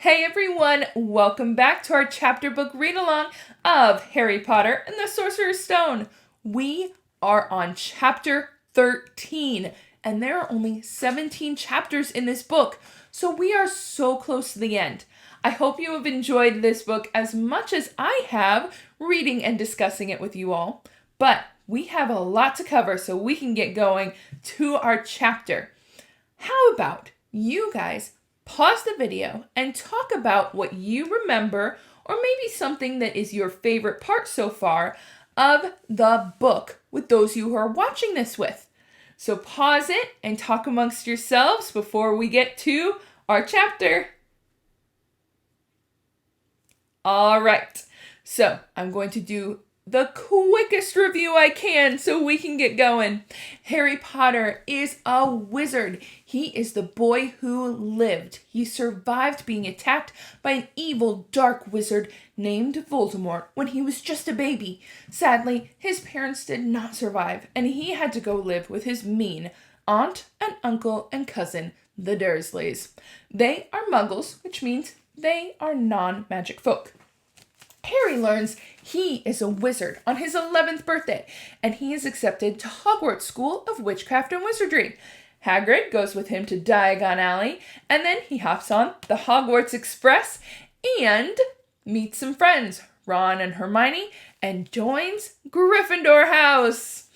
Hey everyone, welcome back to our chapter book read-along of Harry Potter and the Sorcerer's Stone. We are on chapter 13, and there are only 17 chapters in this book, so we are so close to the end. I hope you have enjoyed this book as much as I have reading and discussing it with you all, but we have a lot to cover so we can get going to our chapter. How about you guys pause the video and talk about what you remember, or maybe something that is your favorite part so far of the book with those you who are watching this with. So pause it and talk amongst yourselves before we get to our chapter. All right, so I'm going to do the quickest review I can so we can get going. Harry Potter is a wizard. He is the boy who lived. He survived being attacked by an evil dark wizard named Voldemort when he was just a baby. Sadly, his parents did not survive, and he had to go live with his mean aunt and uncle and cousin, the Dursleys. They are muggles, which means they are non-magic folk. Harry learns he is a wizard on his 11th birthday, and he is accepted to Hogwarts School of Witchcraft and Wizardry. Hagrid goes with him to Diagon Alley, and then he hops on the Hogwarts Express and meets some friends, Ron and Hermione, and joins Gryffindor House.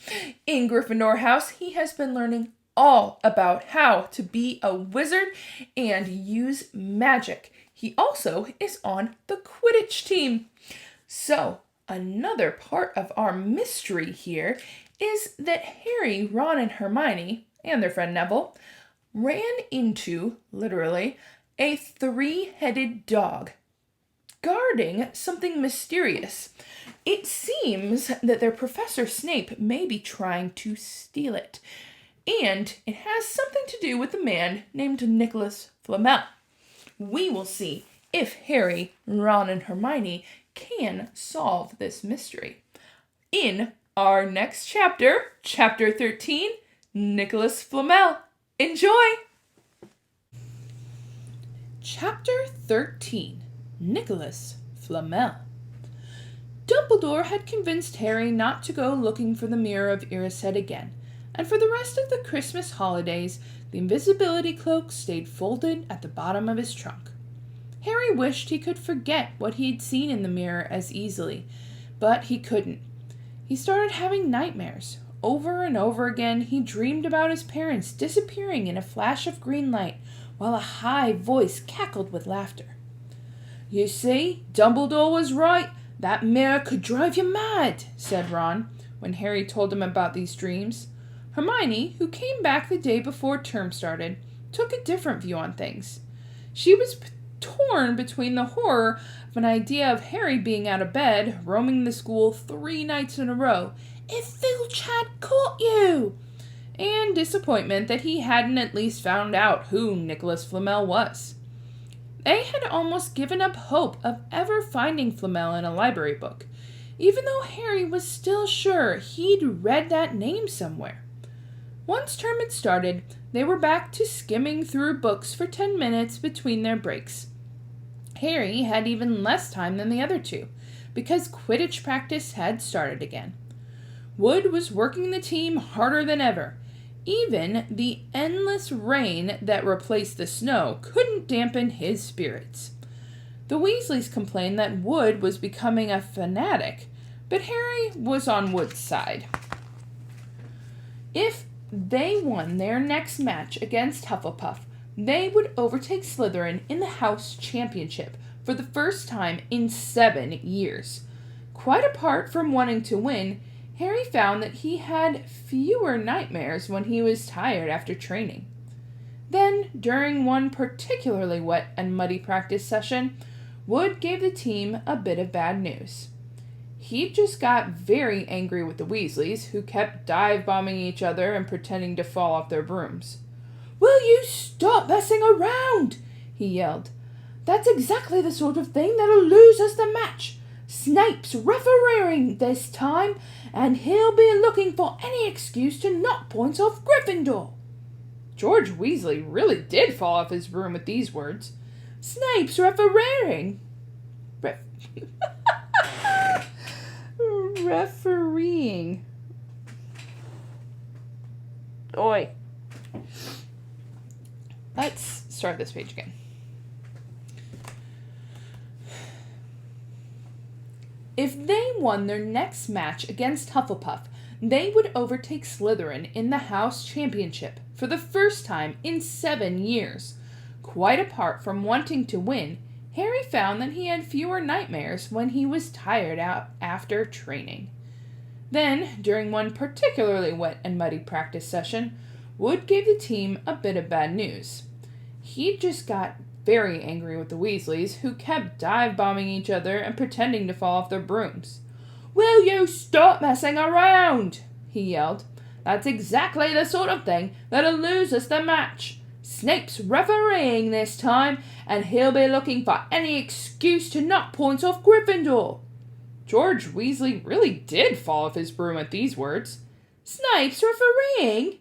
In Gryffindor House, he has been learning all about how to be a wizard and use magic. He also is on the Quidditch team. So, another part of our mystery here is that Harry, Ron, and Hermione, and their friend Neville, ran into, literally, a three-headed dog guarding something mysterious. It seems that their Professor Snape may be trying to steal it, and it has something to do with a man named Nicholas Flamel. We will see if Harry, Ron, and Hermione can solve this mystery. In our next chapter, chapter 13, Nicholas Flamel. Enjoy! Chapter 13, Nicholas Flamel. Dumbledore had convinced Harry not to go looking for the Mirror of Erised again, and for the rest of the Christmas holidays, the invisibility cloak stayed folded at the bottom of his trunk. Harry wished he could forget what he'd seen in the mirror as easily, but he couldn't. He started having nightmares. Over and over again, he dreamed about his parents disappearing in a flash of green light, while a high voice cackled with laughter. "You see, Dumbledore was right. That mirror could drive you mad," said Ron, when Harry told him about these dreams. Hermione, who came back the day before term started, took a different view on things. She was torn between the horror of an idea of Harry being out of bed, roaming the school 3 nights in a row, "if Filch had caught you," and disappointment that he hadn't at least found out who Nicholas Flamel was. They had almost given up hope of ever finding Flamel in a library book, even though Harry was still sure he'd read that name somewhere. Once term had started, they were back to skimming through books for 10 minutes between their breaks. Harry had even less time than the other two, because Quidditch practice had started again. Wood was working the team harder than ever. Even the endless rain that replaced the snow couldn't dampen his spirits. The Weasleys complained that Wood was becoming a fanatic, but Harry was on Wood's side. If they won their next match against Hufflepuff, they would overtake Slytherin in the House Championship for the first time in 7 years. Quite apart from wanting to win, Harry found that he had fewer nightmares when he was tired after training. Then, during one particularly wet and muddy practice session, Wood gave the team a bit of bad news. He just got very angry with the Weasleys, who kept dive-bombing each other and pretending to fall off their brooms. "Will you stop messing around?" he yelled. "That's exactly the sort of thing that'll lose us the match. Snape's refereeing this time, and he'll be looking for any excuse to knock points off Gryffindor." George Weasley really did fall off his broom with these words. Snape's refereeing. Refereeing. Oi. Let's start this page again. If they won their next match against Hufflepuff, they would overtake Slytherin in the House Championship for the first time in 7 years. Quite apart from wanting to win, Harry found that he had fewer nightmares when he was tired out after training. Then, during one particularly wet and muddy practice session, Wood gave the team a bit of bad news. He just got very angry with the Weasleys, who kept dive-bombing each other and pretending to fall off their brooms. "Will you stop messing around?" he yelled. "That's exactly the sort of thing that'll lose us the match. Snape's refereeing this time, and he'll be looking for any excuse to knock points off Gryffindor." George Weasley really did fall off his broom at these words. "Snape's refereeing?"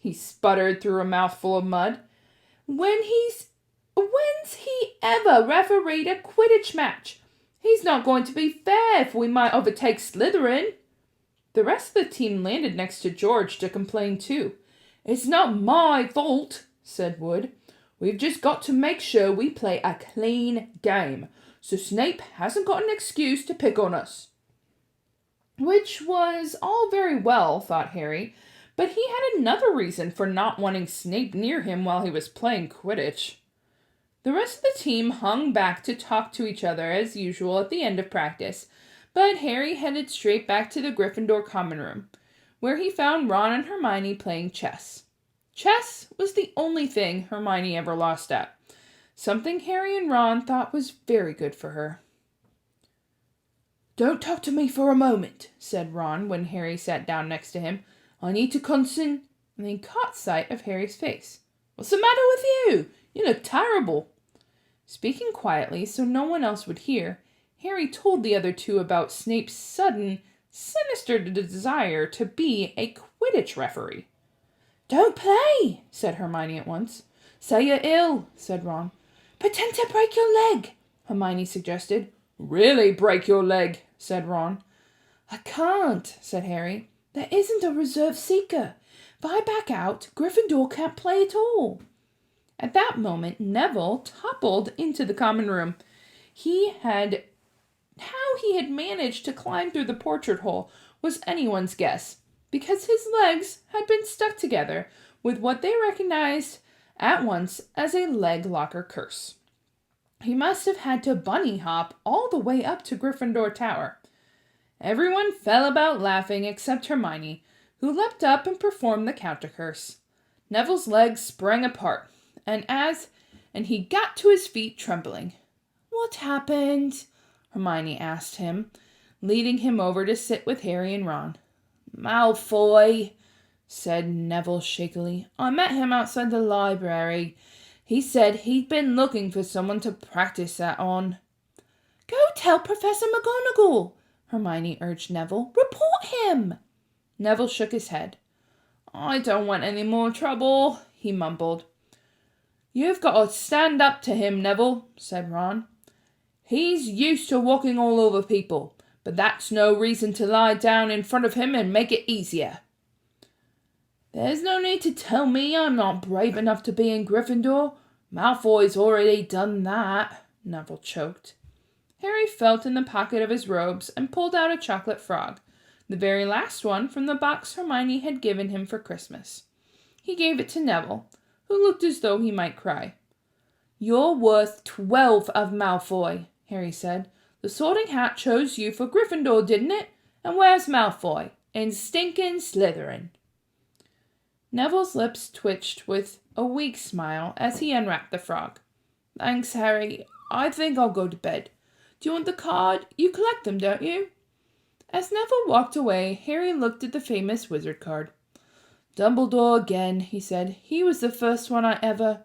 he sputtered through a mouthful of mud. When's he ever refereed a Quidditch match? He's not going to be fair if we might overtake Slytherin." The rest of the team landed next to George to complain too. "It's not my fault," said Wood. "We've just got to make sure we play a clean game, so Snape hasn't got an excuse to pick on us." Which was all very well, thought Harry, but he had another reason for not wanting Snape near him while he was playing Quidditch. The rest of the team hung back to talk to each other as usual at the end of practice, but Harry headed straight back to the Gryffindor common room, where he found Ron and Hermione playing chess. Chess was the only thing Hermione ever lost at, something Harry and Ron thought was very good for her. "Don't talk to me for a moment," said Ron when Harry sat down next to him. "I need to and then he caught sight of Harry's face. "What's the matter with you? You look terrible." Speaking quietly so no one else would hear, Harry told the other two about Snape's sudden, sinister desire to be a Quidditch referee. "Don't play," said Hermione at once. "Say you're ill," said Ron. "Pretend to break your leg," Hermione suggested. "Really break your leg," said Ron. "I can't," said Harry. "There isn't a reserve seeker. If I back out, Gryffindor can't play at all." At that moment, Neville toppled into the common room. How he had managed to climb through the portrait hole was anyone's guess, because his legs had been stuck together with what they recognized at once as a leg locker curse. He must have had to bunny hop all the way up to Gryffindor Tower. Everyone fell about laughing except Hermione, who leapt up and performed the counter curse. Neville's legs sprang apart, and he got to his feet trembling. "What happened?" Hermione asked him, leading him over to sit with Harry and Ron. "Malfoy," said Neville shakily. "I met him outside the library. He said he'd been looking for someone to practice that on." "Go tell Professor McGonagall," Hermione urged Neville. "Report him." Neville shook his head. "I don't want any more trouble," he mumbled. "You've got to stand up to him, Neville," said Ron. "He's used to walking all over people, but that's no reason to lie down in front of him and make it easier." "There's no need to tell me I'm not brave enough to be in Gryffindor. Malfoy's already done that," Neville choked. Harry felt in the pocket of his robes and pulled out a chocolate frog, the very last one from the box Hermione had given him for Christmas. He gave it to Neville, who looked as though he might cry. "You're worth 12 of Malfoy," Harry said. "The Sorting Hat chose you for Gryffindor, didn't it? And where's Malfoy? In stinkin' Slytherin." Neville's lips twitched with a weak smile as he unwrapped the frog. "Thanks, Harry. I think I'll go to bed. Do you want the card? You collect them, don't you?" As Neville walked away, Harry looked at the famous wizard card. "Dumbledore again," he said. "He was the first one I ever—"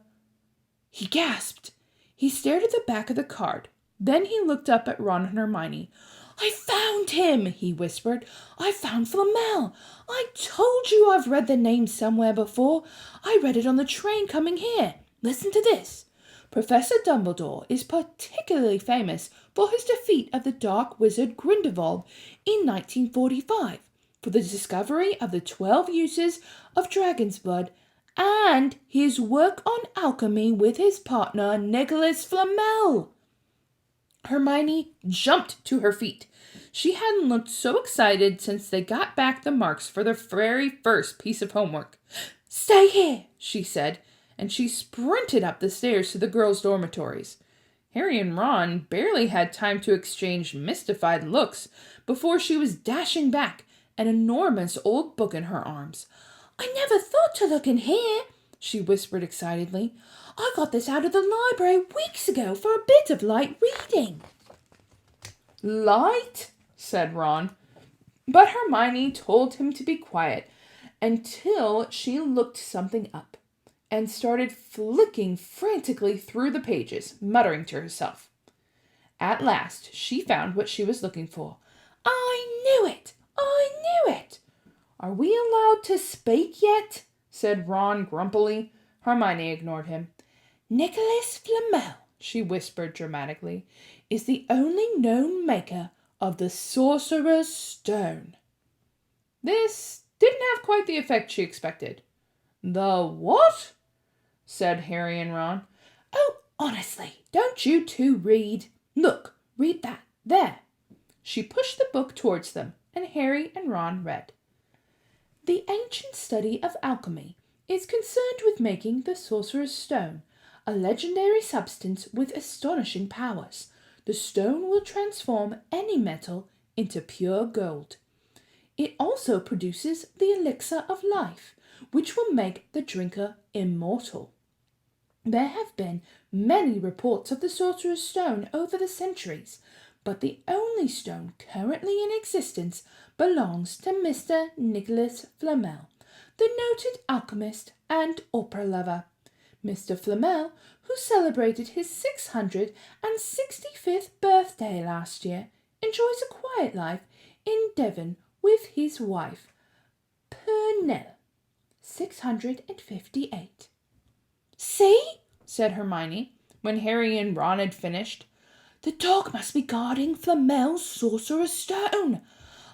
He gasped. He stared at the back of the card. Then he looked up at Ron and Hermione. "I found him," he whispered. "I found Flamel. I told you I've read the name somewhere before. I read it on the train coming here. Listen to this. Professor Dumbledore is particularly famous for his defeat of the dark wizard Grindelwald in 1945, for the discovery of the 12 uses of dragon's blood, and his work on alchemy with his partner Nicholas Flamel." Hermione jumped to her feet. She hadn't looked so excited since they got back the marks for their very first piece of homework. "Stay here," she said, and she sprinted up the stairs to the girls' dormitories. Harry and Ron barely had time to exchange mystified looks before she was dashing back, an enormous old book in her arms. "I never thought to look in here," she whispered excitedly. "I got this out of the library weeks ago for a bit of light reading." "Light?" said Ron. But Hermione told him to be quiet until she looked something up and started flicking frantically through the pages, muttering to herself. At last she found what she was looking for. "I knew it! I knew it!" "Are we allowed to speak yet?" said Ron grumpily. Hermione ignored him. "Nicholas Flamel," she whispered dramatically, "is the only known maker of the Sorcerer's Stone." This didn't have quite the effect she expected. "The what?" said Harry and Ron. "Oh, honestly, don't you two read? Look, read that, there." She pushed the book towards them, and Harry and Ron read. "The ancient study of alchemy is concerned with making the Sorcerer's Stone, a legendary substance with astonishing powers. The stone will transform any metal into pure gold. It also produces the elixir of life, which will make the drinker immortal. There have been many reports of the Sorcerer's Stone over the centuries, but the only stone currently in existence belongs to Mr. Nicholas Flamel, the noted alchemist and opera lover. Mr. Flamel, who celebrated his 665th birthday last year, enjoys a quiet life in Devon with his wife, Pernell, 658. "See?" said Hermione, when Harry and Ron had finished. "The dog must be guarding Flamel's Sorcerer's Stone.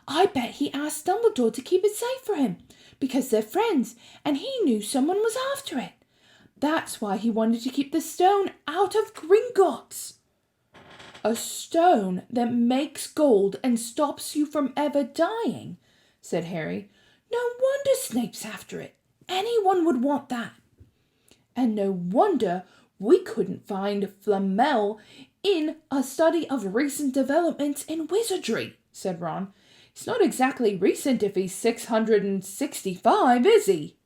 I bet he asked Dumbledore to keep it safe for him, because they're friends, and he knew someone was after it. That's why he wanted to keep the stone out of Gringotts." "A stone that makes gold and stops you from ever dying," said Harry. "No wonder Snape's after it. Anyone would want that." "And no wonder we couldn't find Flamel in a study of recent developments in wizardry," said Ron. "It's not exactly recent if he's 665, is he?"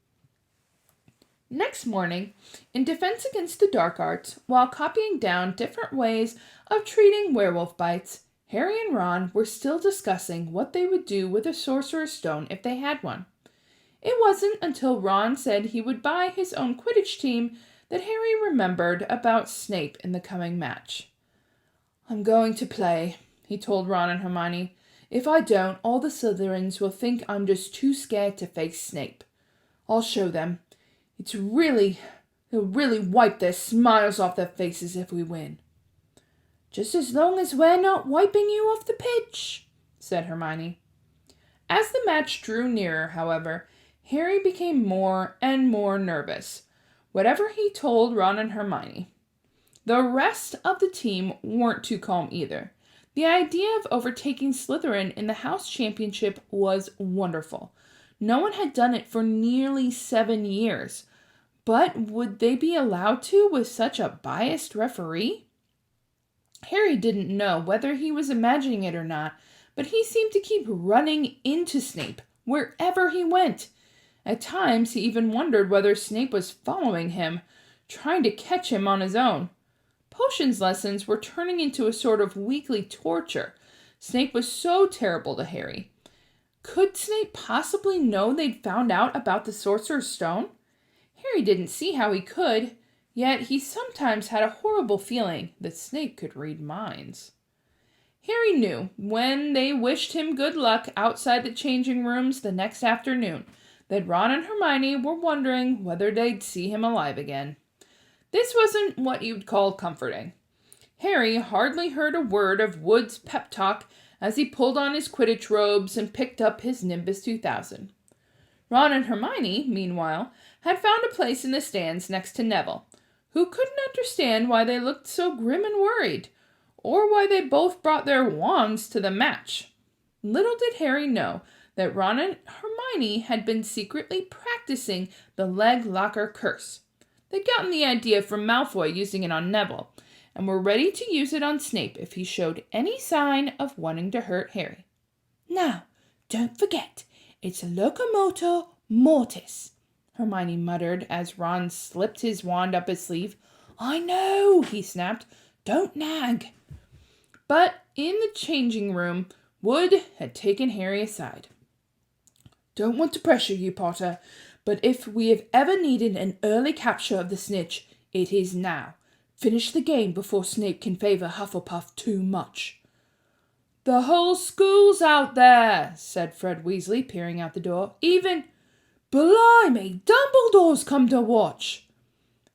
Next morning, in defense against the dark arts, while copying down different ways of treating werewolf bites, Harry and Ron were still discussing what they would do with a Sorcerer's Stone if they had one. It wasn't until Ron said he would buy his own Quidditch team that Harry remembered about Snape in the coming match. "I'm going to play," he told Ron and Hermione. "If I don't, all the Slytherins will think I'm just too scared to face Snape. I'll show them. It'll really wipe their smiles off their faces if we win." "Just as long as we're not wiping you off the pitch," said Hermione. As the match drew nearer, however, Harry became more and more nervous, whatever he told Ron and Hermione. The rest of the team weren't too calm either. The idea of overtaking Slytherin in the house championship was wonderful. No one had done it for nearly 7 years. But would they be allowed to with such a biased referee? Harry didn't know whether he was imagining it or not, but he seemed to keep running into Snape wherever he went. At times, he even wondered whether Snape was following him, trying to catch him on his own. Potions lessons were turning into a sort of weekly torture. Snape was so terrible to Harry. Could Snape possibly know they'd found out about the Sorcerer's Stone? Harry didn't see how he could, yet he sometimes had a horrible feeling that Snape could read minds. Harry knew, when they wished him good luck outside the changing rooms the next afternoon, that Ron and Hermione were wondering whether they'd see him alive again. This wasn't what you'd call comforting. Harry hardly heard a word of Wood's pep talk as he pulled on his Quidditch robes and picked up his Nimbus 2000. Ron and Hermione, meanwhile, had found a place in the stands next to Neville, who couldn't understand why they looked so grim and worried, or why they both brought their wands to the match. Little did Harry know that Ron and Hermione had been secretly practicing the leg locker curse. They'd gotten the idea from Malfoy using it on Neville, and were ready to use it on Snape if he showed any sign of wanting to hurt Harry. "Now, don't forget, it's locomotor mortis," Hermione muttered as Ron slipped his wand up his sleeve. "I know," he snapped. "Don't nag." But in the changing room, Wood had taken Harry aside. "Don't want to pressure you, Potter, but if we have ever needed an early capture of the snitch, it is now. Finish the game before Snape can favor Hufflepuff too much." "The whole school's out there," said Fred Weasley, peering out the door. "Even... Blimey, Dumbledore's come to watch."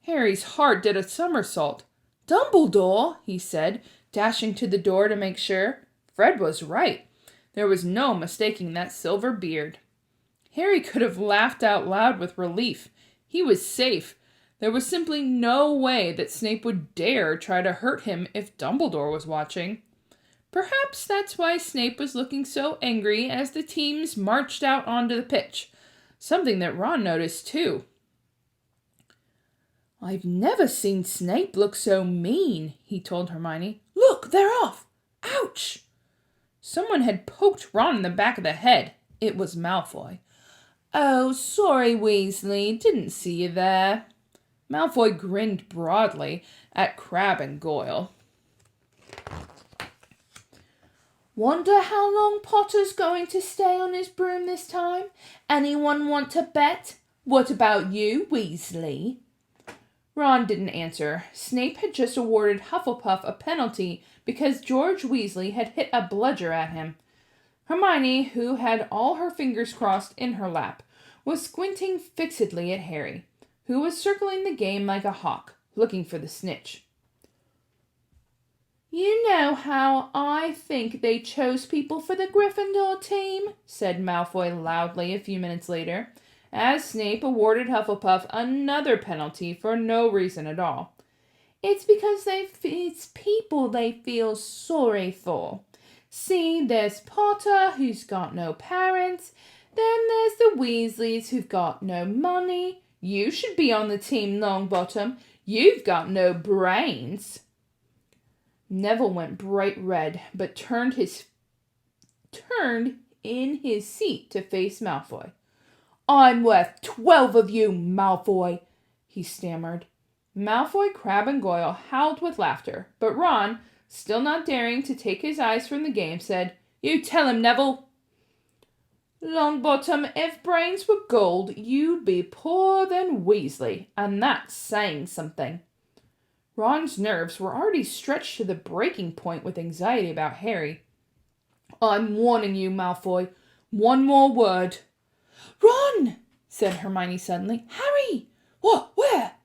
Harry's heart did a somersault. "Dumbledore?" he said, dashing to the door to make sure. Fred was right. There was no mistaking that silver beard. Harry could have laughed out loud with relief. He was safe. There was simply no way that Snape would dare try to hurt him if Dumbledore was watching. Perhaps that's why Snape was looking so angry as the teams marched out onto the pitch. Something that Ron noticed too. "I've never seen Snape look so mean," he told Hermione. "Look, they're off! Ouch!" Someone had poked Ron in the back of the head. It was Malfoy. "Oh, sorry, Weasley. Didn't see you there." Malfoy grinned broadly at Crabbe and Goyle. "Wonder how long Potter's going to stay on his broom this time? Anyone want to bet? What about you, Weasley?" Ron didn't answer. Snape had just awarded Hufflepuff a penalty because George Weasley had hit a bludger at him. Hermione, who had all her fingers crossed in her lap, was squinting fixedly at Harry, who was circling the game like a hawk, looking for the snitch. "You know how I think they chose people for the Gryffindor team," said Malfoy loudly a few minutes later, as Snape awarded Hufflepuff another penalty for no reason at all. "It's because it's people they feel sorry for. See, there's Potter, who's got no parents. Then there's the Weasleys, who've got no money. You should be on the team, Longbottom. You've got no brains." Neville went bright red, but turned in his seat to face Malfoy. "I'm worth 12 of you, Malfoy," he stammered. Malfoy, Crabbe, and Goyle howled with laughter, but Ron, still not daring to take his eyes from the game, said, "You tell him, Neville." "Longbottom, if brains were gold, you'd be poorer than Weasley, and that's saying something." Ron's nerves were already stretched to the breaking point with anxiety about Harry. "I'm warning you, Malfoy. One more word." "Ron!" said Hermione suddenly. "Harry!" "What? Where?"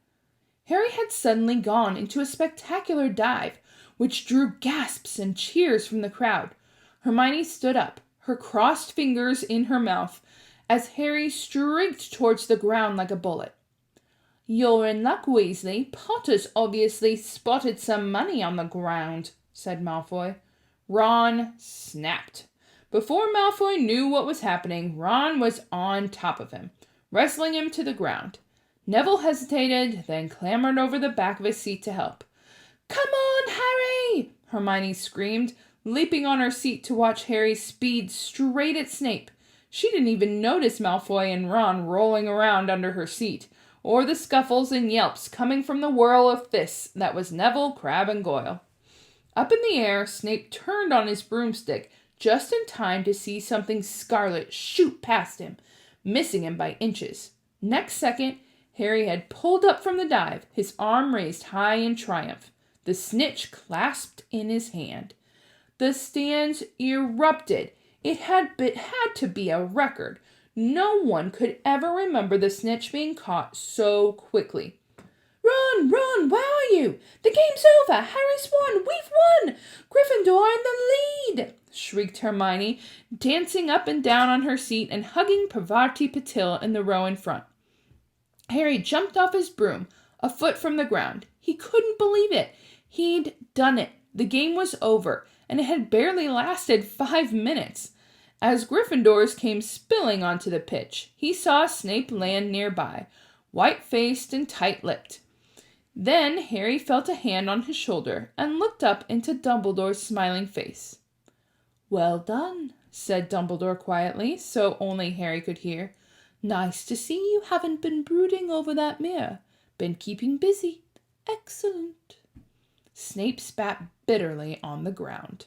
Harry had suddenly gone into a spectacular dive, which drew gasps and cheers from the crowd. Hermione stood up, her crossed fingers in her mouth, as Harry streaked towards the ground like a bullet. "You're in luck, Weasley. Potter's obviously spotted some money on the ground," said Malfoy. Ron snapped. Before Malfoy knew what was happening, Ron was on top of him, wrestling him to the ground. Neville hesitated, then clambered over the back of his seat to help. "Come on, Harry!" Hermione screamed, leaping on her seat to watch Harry speed straight at Snape. She didn't even notice Malfoy and Ron rolling around under her seat, or the scuffles and yelps coming from the whirl of fists that was Neville, Crabbe, and Goyle. Up in the air, Snape turned on his broomstick just in time to see something scarlet shoot past him, missing him by inches. Next second, Harry had pulled up from the dive, his arm raised high in triumph, the snitch clasped in his hand. The stands erupted. It had to be a record. No one could ever remember the snitch being caught so quickly. "Run, Run, run, where are you? The game's over. Harry's won. We've won. Gryffindor in the lead, shrieked Hermione, dancing up and down on her seat and hugging Parvati Patil in the row in front. Harry jumped off his broom, a foot from the ground. He couldn't believe it. He'd done it. The game was over, and it had barely lasted 5 minutes. As Gryffindors came spilling onto the pitch, he saw Snape land nearby, white-faced and tight-lipped. Then Harry felt a hand on his shoulder and looked up into Dumbledore's smiling face. "Well done," said Dumbledore quietly, so only Harry could hear. "Nice to see you haven't been brooding over that mirror. Been keeping busy. Excellent." Snape spat bitterly on the ground.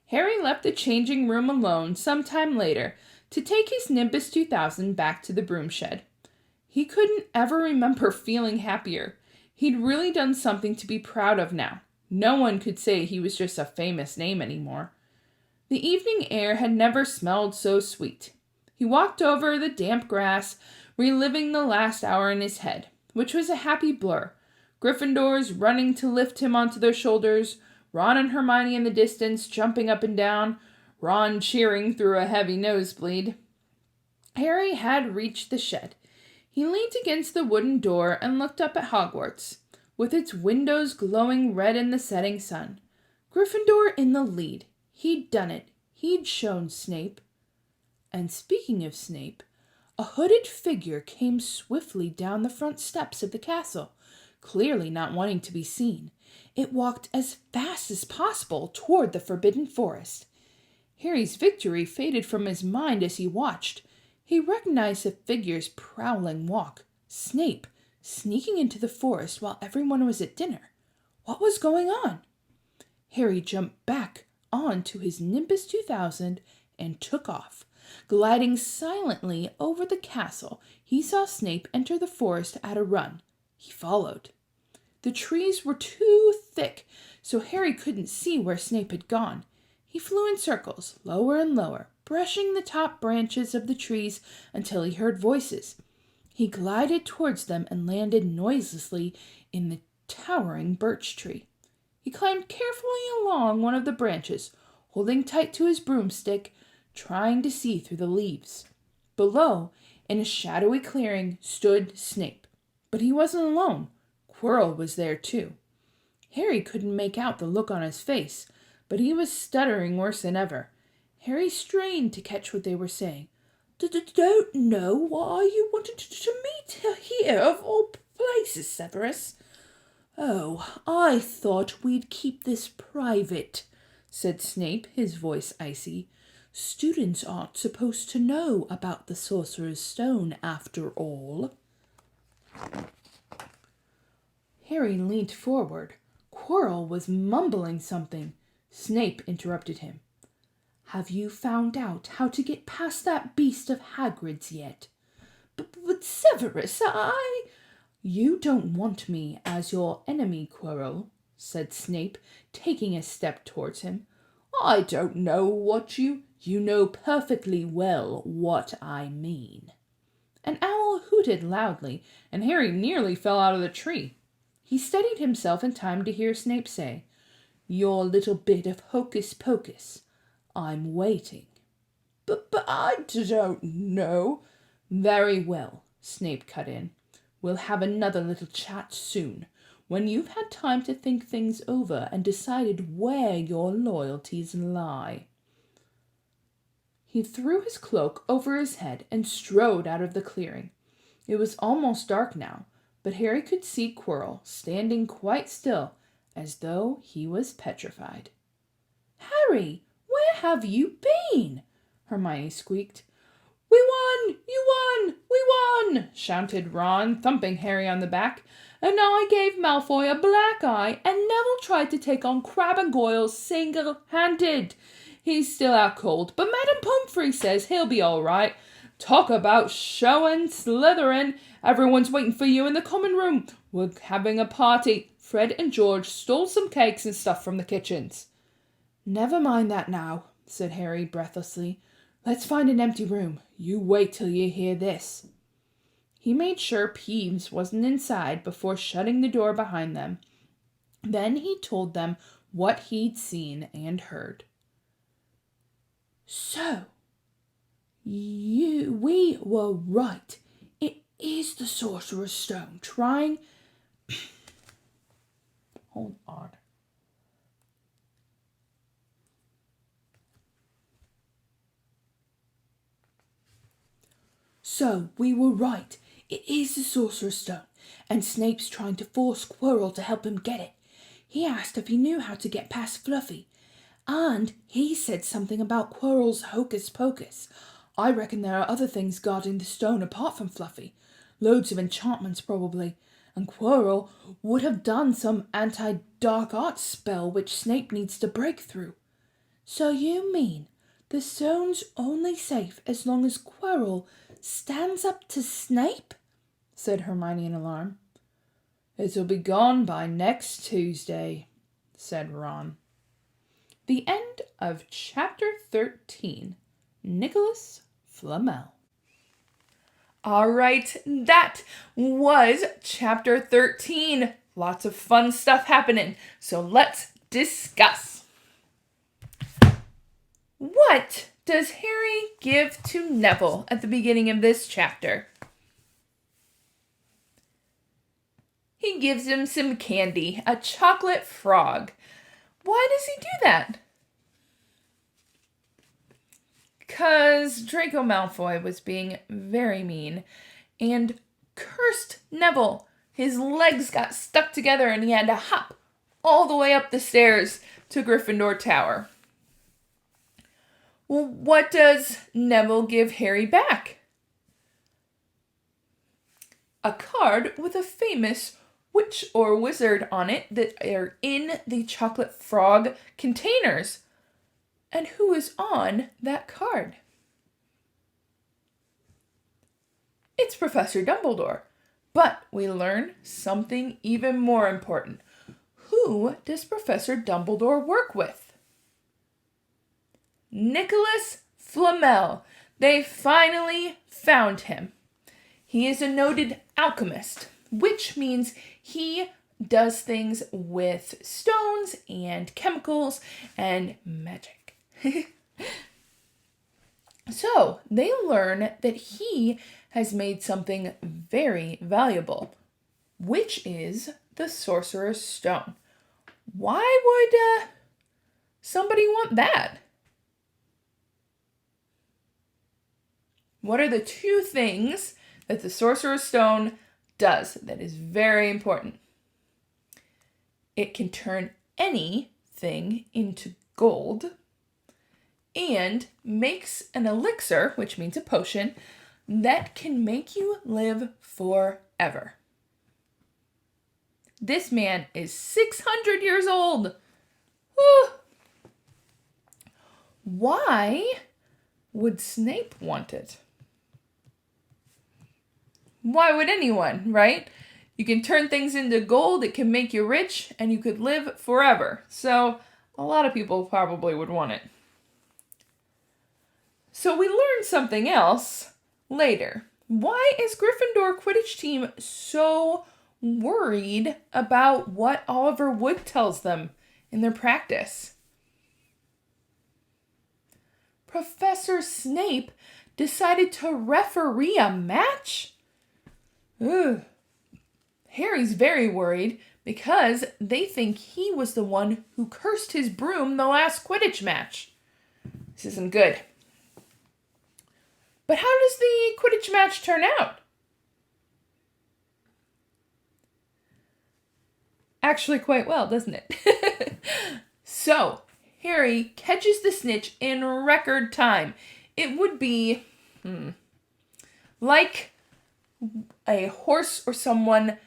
Harry left the changing room alone some time later to take his Nimbus 2000 back to the broom shed. He couldn't ever remember feeling happier. He'd really done something to be proud of now. No one could say he was just a famous name anymore. The evening air had never smelled so sweet. He walked over the damp grass, reliving the last hour in his head, which was a happy blur. Gryffindors running to lift him onto their shoulders, Ron and Hermione in the distance jumping up and down, Ron cheering through a heavy nosebleed. Harry had reached the shed. He leaned against the wooden door and looked up at Hogwarts, with its windows glowing red in the setting sun. Gryffindor in the lead. He'd done it. He'd shown Snape. And speaking of Snape, a hooded figure came swiftly down the front steps of the castle, clearly not wanting to be seen. It walked as fast as possible toward the Forbidden Forest. Harry's victory faded from his mind as he watched. He recognized the figure's prowling walk. Snape, sneaking into the forest while everyone was at dinner. What was going on? Harry jumped back onto his Nimbus 2000 and took off. Gliding silently over the castle, he saw Snape enter the forest at a run. He followed. The trees were too thick, so Harry couldn't see where Snape had gone. He flew in circles, lower and lower, brushing the top branches of the trees until he heard voices. He glided towards them and landed noiselessly in the towering birch tree. He climbed carefully along one of the branches, holding tight to his broomstick, trying to see through the leaves. Below, in a shadowy clearing, stood Snape. But he wasn't alone. Quirrell was there too. Harry couldn't make out the look on his face, but he was stuttering worse than ever. Harry strained to catch what they were saying. "Don't know why you wanted to meet here of all places, Severus." "Oh, I thought we'd keep this private," said Snape, his voice icy. "Students aren't supposed to know about the Sorcerer's Stone after all." Harry leaned forward. Quirrell was mumbling something. Snape interrupted him. "Have you found out how to get past that beast of Hagrid's yet?" But Severus, You don't want me as your enemy, Quirrell," said Snape, taking a step towards him. "I don't know what you know perfectly well what I mean." An owl hooted loudly, and Harry nearly fell out of the tree. He steadied himself in time to hear Snape say, "Your little bit of hocus-pocus. I'm waiting." But I don't know." "Very well," Snape cut in. "We'll have another little chat soon, when you've had time to think things over and decided where your loyalties lie." He threw his cloak over his head and strode out of the clearing. It was almost dark now, but Harry could see Quirrell standing quite still, as though he was petrified. "Harry, where have you been?" Hermione squeaked. "We won! You won! We won!" shouted Ron, thumping Harry on the back. "And I gave Malfoy a black eye, and Neville tried to take on Crabbe and Goyle single-handed. He's still out cold, but Madame Pomfrey says he'll be all right. Talk about showing Slytherin. Everyone's waiting for you in the common room. We're having a party. Fred and George stole some cakes and stuff from the kitchens." "Never mind that now," said Harry breathlessly. "Let's find an empty room. You wait till you hear this." He made sure Peeves wasn't inside before shutting the door behind them. Then he told them what he'd seen and heard. So, we were right. It is the Sorcerer's Stone trying... Hold on. So, we were right. It is the Sorcerer's Stone, and Snape's trying to force Quirrell to help him get it. He asked if he knew how to get past Fluffy, and he said something about Quirrell's hocus pocus. I reckon there are other things guarding the stone apart from Fluffy. Loads of enchantments, probably. And Quirrell would have done some anti-dark arts spell which Snape needs to break through. So you mean the stone's only safe as long as Quirrell stands up to Snape? Said Hermione in alarm. It'll be gone by next Tuesday, said Ron. The end of Chapter 13. Nicholas Flamel. All right, that was Chapter 13. Lots of fun stuff happening, so let's discuss. What does Harry give to Neville at the beginning of this chapter? He gives him some candy, a chocolate frog. Why does he do that? Because Draco Malfoy was being very mean and cursed Neville. His legs got stuck together and he had to hop all the way up the stairs to Gryffindor Tower. Well, what does Neville give Harry back? A card with a famous witch or wizard on it that are in the chocolate frog containers. And who is on that card? It's Professor Dumbledore. But we learn something even more important. Who does Professor Dumbledore work with? Nicholas Flamel. They finally found him. He is a noted alchemist, which means he does things with stones and chemicals and magic. So they learn that he has made something very valuable, which is the Sorcerer's Stone. Why would somebody want that? What are the two things that the Sorcerer's Stone does that is very important? It can turn anything into gold and makes an elixir, which means a potion, that can make you live forever. This man is 600 years old. Whew. Why would Snape want it? Why would anyone, right? You can turn things into gold, it can make you rich, and you could live forever. So a lot of people probably would want it. So we learn something else later. Why is Gryffindor Quidditch team so worried about what Oliver Wood tells them in their practice? Professor Snape decided to referee a match? Ugh. Harry's very worried because they think he was the one who cursed his broom the last Quidditch match. This isn't good. But how does the Quidditch match turn out? Actually quite well, doesn't it? So, Harry catches the snitch in record time. It would be like a horse or someone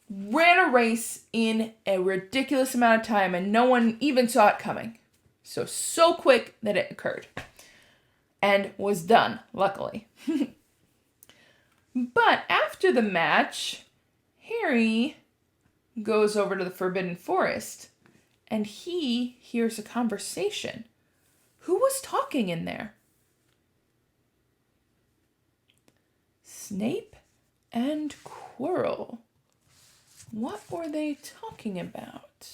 ran a race in a ridiculous amount of time and no one even saw it coming. So quick that it occurred. And was done, luckily. But after the match, Harry goes over to the Forbidden Forest and he hears a conversation. Who was talking in there? Snape and Quirrell. What were they talking about?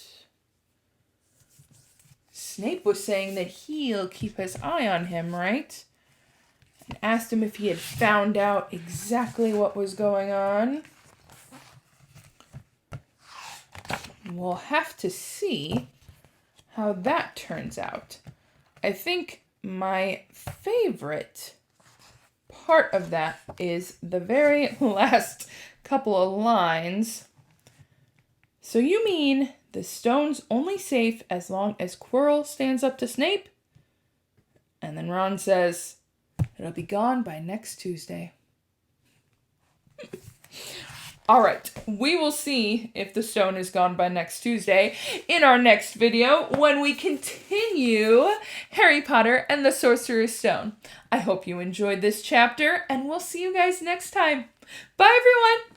Snape was saying that he'll keep his eye on him, right? And asked him if he had found out exactly what was going on. We'll have to see how that turns out. I think my favorite part of that is the very last couple of lines. So you mean the stone's only safe as long as Quirrell stands up to Snape? And then Ron says, it'll be gone by next Tuesday. All right, we will see if the stone is gone by next Tuesday in our next video when we continue Harry Potter and the Sorcerer's Stone. I hope you enjoyed this chapter, and we'll see you guys next time. Bye, everyone!